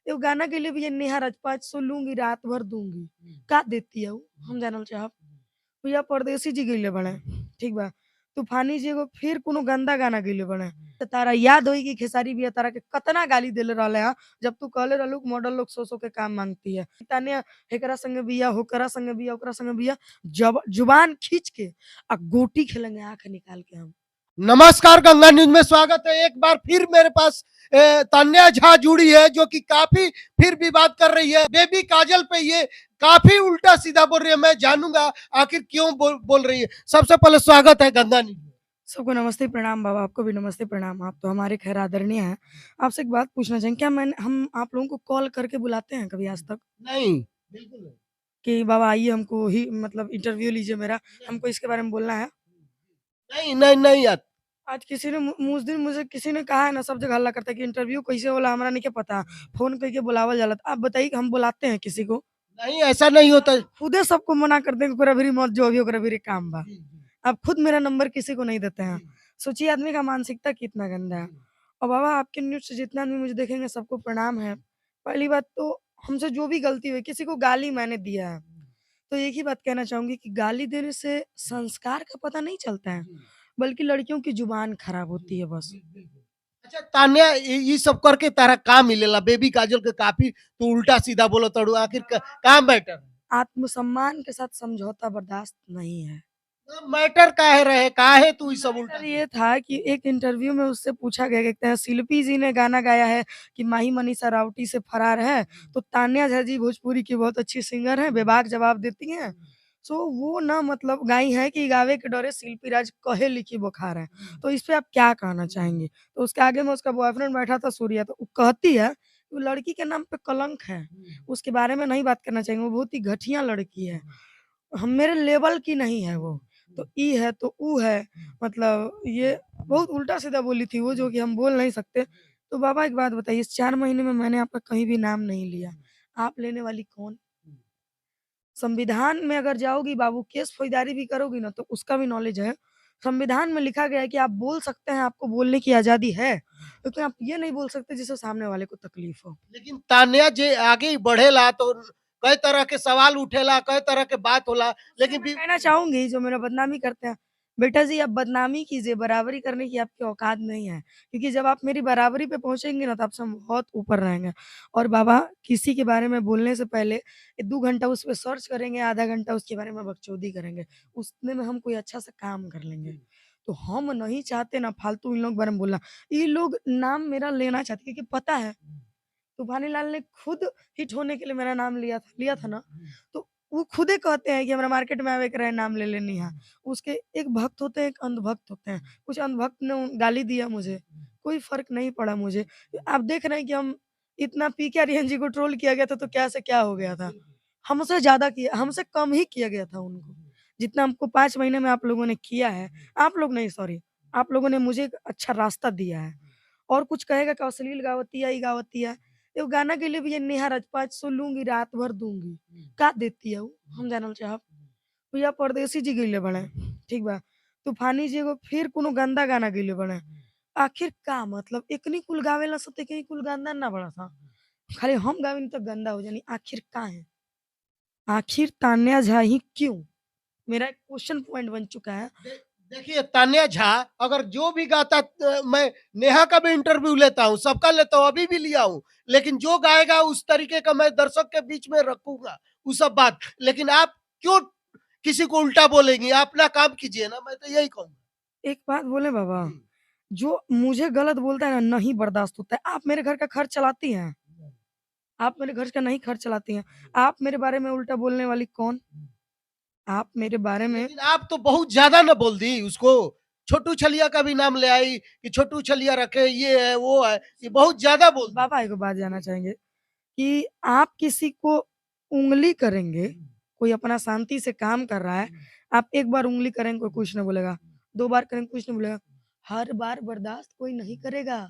एगो गाना गइले बिया नेहा राजपाट सो लूँगी रात भर दूँगी। का देतिया उ? हम जानल चाहब। भैया परदेसी जी गइले बाड़े, ठीक बा। तूफानी जी एगो फिर कोनो गंदा गाना गइले बाड़े। त तारा याद होई कि खेसारी भैया तारा के कतना गाली देले रहले हा, जब तू कहले रहलू कि मॉडल लोग सो-सो के काम माँगती है। ताने एकरा संगे बिया, होकरा संगे बिया, ओकरा संगे बिया, जब जुबान खींच के गोटी खेलेंगे आँख निकाल के हम। नमस्कार, गंगा न्यूज में स्वागत है। एक बार फिर मेरे पास तान्या झा जुड़ी है, जो कि काफी फिर विवाद कर रही है। बेबी काजल पे ये काफी उल्टा सीधा बोल रही है। मैं जानूंगा आखिर क्यों बोल रही है। सबसे पहले स्वागत है गंगा न्यूज में। सबको नमस्ते प्रणाम बाबा, आपको भी नमस्ते प्रणाम। आप तो हमारे खैर आदरणीय हैं। आपसे एक बात पूछना चाहेंगे, क्या हम आप लोगों को कॉल करके बुलाते हैं कभी आज तक? नहीं, बिल्कुल नहीं। कि बाबा आइए हमको ही मतलब इंटरव्यू लीजिए मेरा, हमको इसके बारे में बोलना है। नहीं नहीं नहीं यार। आज किसी ने उस दिन मुझे किसी ने कहा है ना, सब जगह हल्ला करता है कि इंटरव्यू कैसे होला हमरा नहीं के पता, फ़ोन करके बुलावल जाला। तो आप बताइए कि हम बुलाते हैं किसी को? नहीं, ऐसा नहीं होता। खुदे सबको मना कर दें कि ओकरा भीरी मत जो, अभी ओकरा भीरी काम बा। आप खुद मेरा नंबर किसी को नहीं देते हैं। सोचिए आदमी का मानसिकता कितना गंदा है। और बाबा आपके न्यूज़ से जितना आदमी मुझे देखेंगे सबको प्रणाम है। पहली बात तो हमसे जो भी गलती हुई, किसी को गाली मैंने दिया है, तो एक ही बात कहना चाहूँगी कि गाली देने से संस्कार का पता नहीं चलता है, बल्कि लड़कियों की ज़ुबान खराब होती है बस। अच्छा तान्या, ये सब करके तारा का मिलेला? बेबी काजल के काफी तू उल्टा सीधा बोलो तड़ू, आखिर का मैटर? आत्मसम्मान के साथ समझौता बर्दाश्त नहीं है। मैटर काहे रहे, काहे तू ये सब उल्टा मैटर ये था कि एक इंटरव्यू में उससे पूछा गया, कहते हैं शिल्पी जी ने गाना गाया है कि माही मनीषा राउटी से फरार है, तो तान्या झा जी भोजपुरी की बहुत अच्छी सिंगर हैं, बेबाक जवाब देती हैं। सो वो ना मतलब गाई हैं कि गावे के डरे शिल्पी राज कहे लिखी बुखार है। तो इस पे आप क्या कहना चाहेंगे? तो उसके आगे में उसका बॉयफ्रेंड बैठा था सूर्या, तो वो कहती है, वो लड़की के नाम पे कलंक है, उसके बारे में नहीं बात करना चाहेंगे, वो बहुत ही घटिया लड़की है। हम मेरे लेवल की नहीं है वो। तो ई है तो ऊ है, मतलब ये बहुत उल्टा-सीधा बोली थी वो, जो कि हम बोल नहीं सकते। तो बाबा एक बात बताइए, इस 4 महीने में मैंने आपका कहीं भी नाम नहीं लिया। आप लेने वाली कौन? संविधान में अगर जाओगी बाबू, केस फौजदारी भी करोगी ना, तो उसका भी नॉलेज है। संविधान में लिखा गया है कि आप बोल सकते हैं, आपको बोलने की आज़ादी है, लेकिन आप ये नहीं बोल सकते जिससे सामने वाले को तकलीफ हो। लेकिन तान्या जे आगे बढ़ेला तो कई तरह के सवाल उठेला, कई तरह के बात होला। उससे लेकिन मैं कहना चाहूँगी जो मेरा बदनामी करते हैं, बेटा जी आप बदनामी कीजिए, बराबरी करने की आपकी औकात नहीं है। क्योंकि जब आप मेरी बराबरी पे पहुँचेंगे ना, तो आपसे हम बहुत ऊपर रहेंगे। और बाबा किसी के बारे में बोलने से पहले 2 घंटा उस पे सर्च करेंगे, आधा घंटा उसके बारे में बकचोदी करेंगे। उतने में हम कोई अच्छा सा काम कर लेंगे। तो हम नहीं चाहते ना फालतू इन लोग के बारे में बोलना। ये लोग नाम मेरा लेना चाहते, क्योंकि पता है तूफानी लाल ने खुद हिट होने के लिए मेरा नाम लिया था ना, तो वो खुदे कहते हैं कि हमरा मार्केट में आवे के रहे नाम ले लेनी है। उसके एक भक्त होते हैं, एक अंधभक्त होते हैं। कुछ अंधभक्त ने गाली दिया मुझे, कोई फ़र्क नहीं पड़ा मुझे। आप देख रहे हैं कि हम इतना पी के आर्यन जी को ट्रोल किया गया था, तो क्या से क्या हो गया था। हमसे ज़्यादा किया, हमसे कम ही किया गया था उनको। जितना हमको 5 महीने में आप लोगों ने किया है, आप लोग नहीं सॉरी, आप लोगों ने मुझे एक अच्छा रास्ता दिया है। और कुछ कहेगा कि अश्लील गावतिया, ई गावतिया। एगो गाना गइले बिया नेहा राजपाट सो लूँगी रात भर दूँगी। का देतिया उ? हम जानल चाहब। भैया परदेसी जी गइले बाड़े, ठीक बा। तूफानी जी एगो फिर कोनो गंदा गाना गइले बाड़े। आखिर का मतलब एकनी कुल गावेला स त एकनी कुल गंदा ना बाड़ा सा। खाली हम गावेनी त गंदा हो जानी, आखिर काहे? आखिर तान्या झा ही क्यों? मेरा एक क्वेश्चन पॉइंट बन चुका है। देखिए तान्या झा अगर जो भी गाता मैं नेहा का भी इंटरव्यू लेता हूँ, सबका लेता हूँ, अभी भी लिया हूँ। लेकिन जो गाएगा उस तरीके का मैं दर्शक के बीच में रखूंगा, वो सब बात। लेकिन आप क्यों किसी को उल्टा बोलेंगी? आप अपना काम कीजिए ना, मैं तो यही कहूँगा। एक बात बोले बाबा, जी। जो मुझे गलत बोलता है ना, नहीं बर्दाश्त होता है। आप मेरे घर का खर्च चलाती हैं? आप मेरे घर का नहीं खर्च चलाती हैं। आप मेरे बारे में उल्टा बोलने वाली कौन? आप मेरे बारे में लेकिन आप तो बहुत ज्यादा ना बोल दी उसको। छोटू छलिया का भी नाम ले आई कि छोटू छलिया रखे, ये है वो है, ये बहुत ज्यादा बोल दी। बाबा एगो बात जानना चाहेंगे कि आप किसी को उँगली करेंगे, कोई अपना शांति से काम कर रहा है, आप एक बार उँगली करेंगे कोई कुछ नहीं बोलेगा, 2 बार करेंगे कुछ नहीं बोलेगा, हर बार बर्दाश्त कोई नहीं करेगा,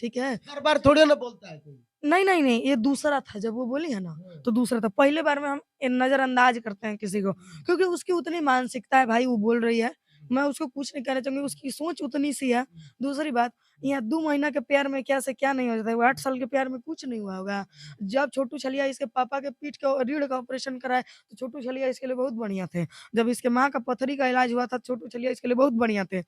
ठीक है? हर बार थोड़े ना बोलता है कोई। नहीं, नहीं, नहीं, ये दूसरा था, जब वो बोली है ना, तो दूसरा था। पहले बार में हम नज़रअंदाज करते हैं किसी को, क्योंकि उसकी उतनी मानसिकता है भाई, वो बोल रही है, मैं उसको कुछ नहीं कहना चाहूँगी, उसकी सोच उतनी सी है। दूसरी बात, यहाँ 2 महीना के प्यार में क्या से क्या नहीं हो जाता है, वो 8 साल के प्यार में कुछ नहीं हुआ होगा। जब छोटू छलिया इसके पापा के पीठ का रीढ़ का ऑपरेशन कराए, तो छोटू छलिया इसके लिए बहुत बढ़िया थे। जब इसके माँ का पथरी का इलाज हुआ था, छोटू छलिया इसके लिए बहुत बढ़िया थे।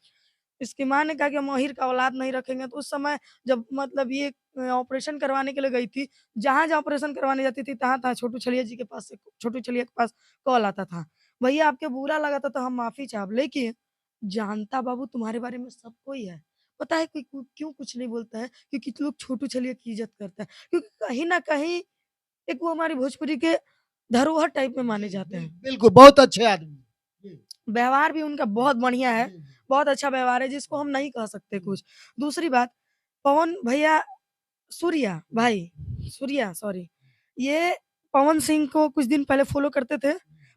इसकी माँ ने कहा कि हम अहीर का औलाद नहीं रखेंगे, तो उस समय जब मतलब ये ऑपरेशन करवाने के लिए गई थी, जहाँ-जहाँ ऑपरेशन करवाने जाती थी, तहाँ-तहाँ छोटू छलिया जी के पास से छोटू छलिया के पास कॉल आता था। भैया आपके बुरा लगा था तो हम माफ़ी चाह लेकिन जानता बाबू तुम्हारे बारे में सब कोई है। पता है कोई क्यों कुछ नहीं बोलता है? क्योंकि लोग छोटू छलिया की इज़्ज़त करता है। क्योंकि कहीं न कहीं एक वो हमारी भोजपुरी के धरोहर टाइप में माने जाते हैं। बिल्कुल, बहुत अच्छे आदमी। जी, व्यवहार भी उनका बहुत बढ़िया है, जी, जी। बहुत अच्छा व्यवहार है जिसको हम नहीं कह सकते कुछ। दूसरी बात, पवन भैया सूर्या भाई सूर्या सॉरी, ये पवन सिंह को कुछ दिन पहले फ़ॉलो करते थे।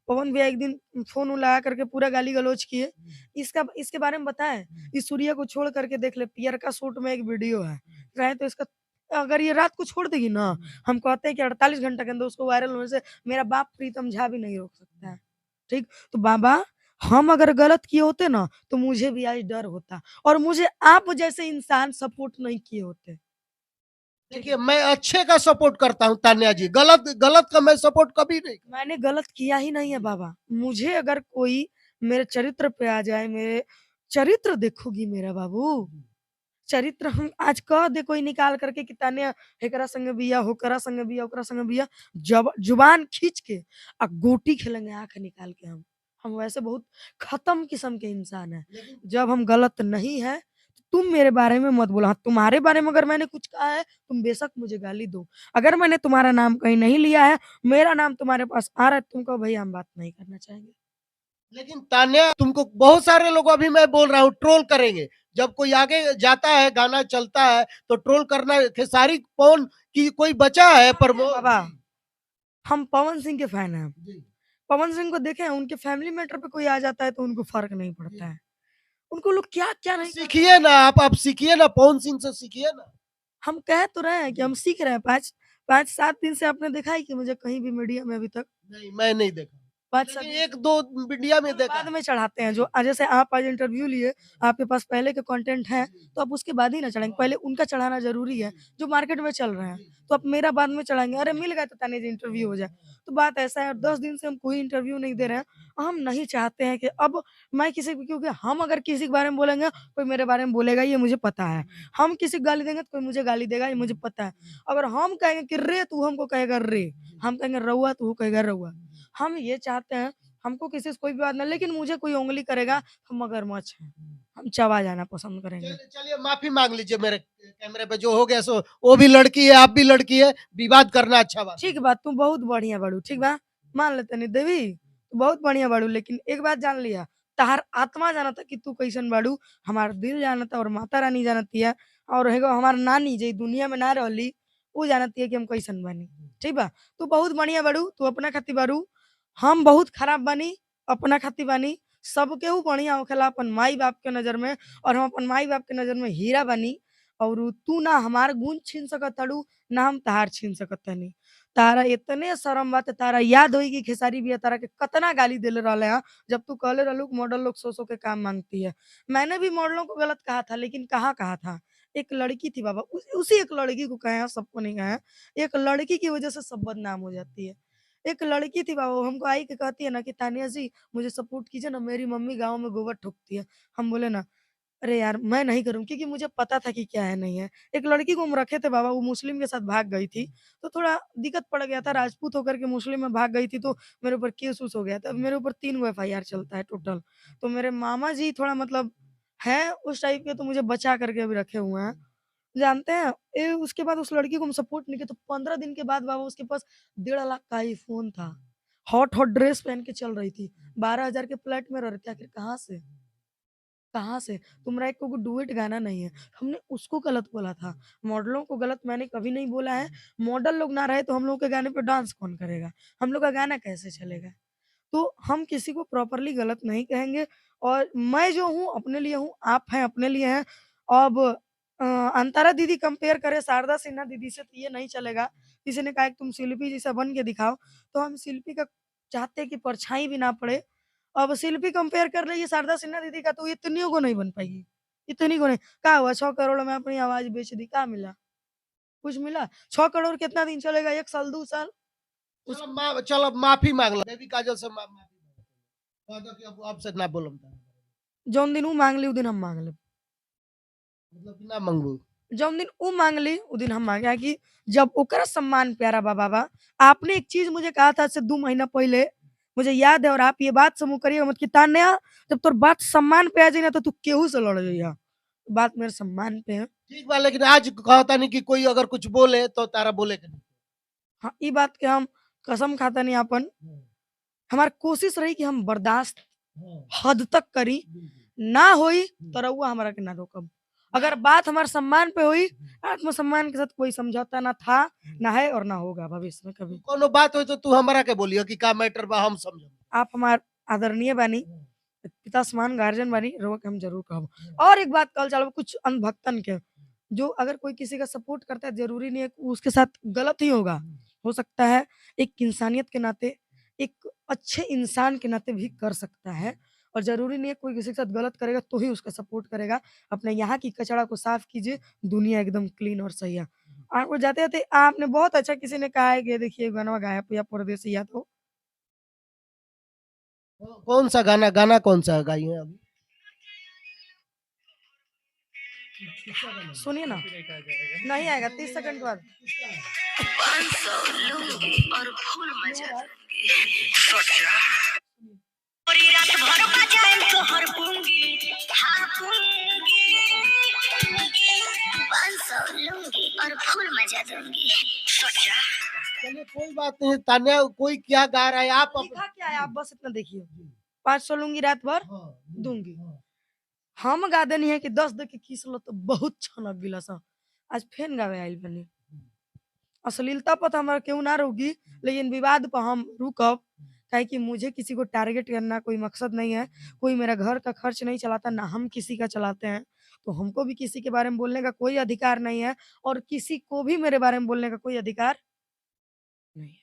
पवन भैया एक दिन फ़ोन लगा करके पूरा गाली-गलौच किए। इसका इसके बारे में बताएँ? इस सूर्या को छोड़ करके देख ले, पियरका सूट में एक वीडियो है। कहें तो इसका अगर ये रात को छोड़ देगी ना, हम कहते हैं कि 48 घंटे के अंदर उसको वायरल होने से मेरा बाप प्रीतम झा भी नहीं रोक सकता है। ठीक? तो बाबा हम अगर गलत किए होते ना, तो मुझे भी आज डर होता और मुझे आप जैसे इंसान सपोर्ट नहीं किए होते। ठीक देखिए, है? मैं अच्छे का सपोर्ट करता हूँ तान्या जी, गलत गलत का मैं सपोर्ट कभी नहीं करता। मैंने गलत किया ही नहीं है बाबा। मुझे अगर कोई मेरे चरित्र पे आ जाए, मेरे चरित्र देखोगी मेरा बाबू, चरित्र हम आज कह दे कोई निकाल करके कि तान्या एकरा संगे बिया, होकरा संगे बिया, ओकरा संगे बिया, जब जुबान खींच के गोटी खेलेंगे आँख निकाल के हम। हम वैसे बहुत खत्म किस्म के इंसान हैं। लेकिन जब हम गलत नहीं हैं, तो तुम मेरे बारे में मत बोलो। हाँ, तुम्हारे बारे में अगर मैंने कुछ कहा है, तुम बेशक मुझे गाली दो। अगर मैंने तुम्हारा नाम कहीं नहीं लिया है, मेरा नाम तुम्हारे पास आ रहा है, तुम कहो भैया हम बात नहीं करना चाहेंगे। लेकिन तान्या तुमको बहुत सारे लोग अभी मैं बोल रहा हूँ ट्रोल करेंगे। जब कोई आगे जाता है, गाना चलता है, तो ट्रोल करना खेसारी कौन की कोई बचा है प्रमोद बाबा, जी, हम पवन सिंह के फैन हैं। जी, पवन सिंह को देखें, उनके फैमिली मैटर पे कोई आ जाता है तो उनको फ़र्क नहीं जी। पड़ता है। उनको लोग क्या-क्या तो नहीं कहते सीखिए हैं। ना आप सीखिए ना, पवन सिंह से सीखिए ना। हम कह तो रहे हैं कि हम जी, सीख रहे हैं 5-7 दिन से आपने देखा है कि मुझे कहीं भी मीडिया में अभी तक नहीं मैं नहीं देखा। 5-7 लेकिन दिन से 1-2 मीडिया में हम देखा बाद है। में चढ़ाते हैं जो जैसे आप आज इंटरव्यू लिए, आपके पास पहले के कंटेंट है, तो आप उसके बाद ही ना चढ़ाएँगे, पहले उनका चढ़ाना ज़रूरी है, जो मार्केट में चल रहे हैं। तो आप मेरा बाद में चढ़ाएँगे, अरे मिल गया तो ताने जी इंटरव्यू हो जाए। तो बात ऐसा है और 10 दिन से हम कोई इंटरव्यू नहीं दे रहे हैं। हम नहीं चाहते हैं कि अब मैं किसी को क्योंकि हम अगर किसी के बारे में बोलेंगे, कोई मेरे बारे में बोलेगा ये मुझे पता है। हम किसी को गाली देंगे तो कोई मुझे गाली देगा ये मुझे पता है। अगर हम कहेंगे कि रे! तू हमको कहेगा रे, हम कहेंगे रउआ तो वो कहेगा रउआ। हम ये चाहते हैं हमको किसी से कोई विवाद नहीं लेकिन मुझे कोई उँगली करेगा, हम मगरमच्छ हैं। हम चबा जाना पसंद करेंगे। चलिए चलिए माफ़ी माँग लीजिए मेरे कैमरे पे जो हो गया सो वो भी लड़की है, आप भी लड़की है, विवाद करना अच्छा बात ठीक नहीं। बा, तू बहुत बढ़िया बाड़ू, ठीक बा? मान लेतनी देवी, तू बहुत बढ़िया बाड़ू लेकिन एक बात जान लिहा, तहार आत्मा जानता कि तू कैसन बाड़ू, हमार दिल जानता और माता रानी जानतिया और एगो हमार नानी जे दुनिया में ना रहली, उ जानतिया कि हम कैसन बानी। ठीक बा? तू बहुत बढ़िया बाड़ू, तू अपना खातिर बाड़ू, हम बहुत खराब बानी, अपना खातिर बानी। सब केहू बढ़िया होखेला अपन माई-बाप के नज़र में और हम अपन माई-बाप के नज़र में हीरा बानी और तू ना हमार गुण छीन सकत ताड़ू, ना हम तहार छीन सकत तानी। तारा इतने शर्म बा त तारा याद होई कि खेसारी भैया तारा के कतना गाली देले रहले हा, जब तू कहले रहलू कि मॉडल लोग सौ-सौ के काम माँगती है। मैंने भी मॉडलों को गलत कहा था, लेकिन कहाँ कहा था? एक लड़की थी बाबा, उसी एक लड़की को कहे हैं, सबको नहीं कहे हैं। एक लड़की की वज़ह से सब बदनाम हो जाती है। एक लड़की थी बाबा, वो हमको आई के कहती है ना कि तानिया जी, मुझे सपोर्ट कीजिए ना, मेरी मम्मी गाँव में गोबर ठोकती है। हम बोले ना अरे यार! मैं नहीं करूँगी क्योंकि मुझे पता था कि क्या है, नहीं है। एक लड़की को हम रखे थे बाबा, वो मुस्लिम के साथ भाग गई थी, तो थोड़ा दिक्कत पड़ गया था, राजपूत होकर के मुस्लिम में भाग गई थी, तो मेरे ऊपर केस-वेस हो गया था। मेरे ऊपर 3 गो एफआईआर चलता है टोटल। तो मेरे मामा जी थोड़ा मतलब हैं उस टाइप के, तो मुझे बचा करके अभी रखे हुए हैं। जानते हैं, उसके बाद उस लड़की को हम सपोर्ट नहीं किए, तो 15 दिन के बाद बाबा उसके पास 1.5 लाख का आईफ़ोन था। हॉट-हॉट ड्रेस पहन के चल रही थी। 12,000 के फ्लैट में रह रही थी, आखिर कहाँ से? कहाँ से? तुम्हारा एक को डुएट गाना नहीं है। हमने उसको गलत बोला था। मॉडलों को गलत मैंने कभी नहीं बोला है। मॉडल लोग ना रहे तो हम लोग के गाने पे डांस कौन करेगा? हम लोग का गाना कैसे चलेगा? तो हम किसी को प्रॉपर्ली गलत नहीं कहेंगे और मैं जो हूँ अपने लिए हूँ, आप हैं अपने लिए हैं। अब अंतरा दीदी कंपेयर करें शारदा सिन्हा दीदी से तो ये नहीं चलेगा। किसी ने कहा कि तुम शिल्पी जैसा बन के दिखाओ, तो हम शिल्पी का चाहते हैं कि परछाई भी ना पड़े अब शिल्पी कंपेयर कर रही है शारदा सिन्हा दीदी का, तो इतनियों को नहीं बन पाएगी, इतनी को नहीं। क्या हुआ 6 करोड़ में अपनी आवाज़ बेच दी, क्या मिला? कुछ मिला? 6 करोड़ कितना दिन चलेगा? 1 साल, 2 साल? उस चलो माफी मांग लो बेबी काजल से माफी कह दो कि अब आपसे ना बोलम जौन दिन ऊ मांग ली, उ दिन हम मांग लेब। मतलब कि ना मांगबू जौन दिन ऊ मांग ली, उ दिन हम मांगे कि जब ओकरा सम्मान प्यारा बा बाबा। आपने एक चीज़ मुझे कहा था आज से 2 महीना पहले, मुझे याद है, और आप ये बात से मुँह करिएगा मत कि तान्या जब तोर बात सम्मान पे आ जाई ना तो तू केहू से लड़ जइहा। बात मेरे सम्मान पे है। ठीक बा लेकिन आज कहता नहीं कि कोई अगर कुछ बोले तो तारा बोले के नहीं हाँ, ई बात के हम कसम खातानी आपन, हाँ, हमार कोशिश रही कि हम बर्दाश्त हाँ, हद तक करी, बिल्कुल। ना होई हुँ, तो रउआ हमरा के ना रोकब। ना अगर बात हमारे सम्मान पे हुई, हुँ, आत्मसम्मान के साथ कोई समझौता ना था, हुँ। ना है और ना होगा भविष्य में कभी। कोनो बात होई तो तू हमरा के बोलियो कि का मैटर बा हम समझम। आप हमार आदरणीय बानी, हाँ, पिता समान गार्जियन बानी, रउआ के हम ज़रूर कहब। हाँ, और एक बात कहल चाहब कुछ अंधभक्तन के, जो अगर कोई किसी का सपोर्ट करता है, ज़रूरी नहीं है कि उसके साथ गलत ही होगा। हुँ, हो सकता है एक इंसानियत के नाते, एक अच्छे इंसान के नाते भी कर सकता है, और ज़रूरी नहीं है कोई किसी के साथ गलत करेगा तो ही उसका सपोर्ट करेगा। अपने यहाँ की कचरा को साफ कीजिए, दुनिया एकदम क्लीन और सही है। आपको जाते-जाते आपने बहुत अच्छा किसी ने कहा है कि देखिए गाना गाया या परदेसिया, तो कौन सा गाना गाना कौन सा गाई हैं अभी? किसका गाना है? सुनिए ना, कॉपीराइट आ जाएगा। नहीं आएगा नहीं, 30 नहीं सेकंड आएगा। बाद। किसका है? 500 लूंगी और फूल मचा दूंगी। पूरी रात भर बजाएम तो हर पूंगी, हाँ पूंगी। 500 लूंगी और फूल मचा दूंगी। सजा। चलिए कोई बात नहीं तान्या कोई क्या गा रहा है आप लिखा क्या है आप बस इतना देखिए। जी, 500 लूँगी रात भर हाँ, दूँगी। हाँ। हम गा देनी है कि 10 दे के किस लो तो बहुत छनक गिला सा। आज फेन गावे आइल बानी। अश्लीलता पर तो हमारा केहू ना रोकी, लेकिन विवाद पर हम रुकब। काहे कि मुझे किसी को टारगेट करना कोई मकसद नहीं है। कोई मेरा घर का खर्च नहीं चलाता, ना हम किसी का चलाते हैं। तो हमको भी किसी के बारे में बोलने का कोई अधिकार नहीं है, और किसी को भी मेरे बारे में बोलने का कोई अधिकार नहीं है।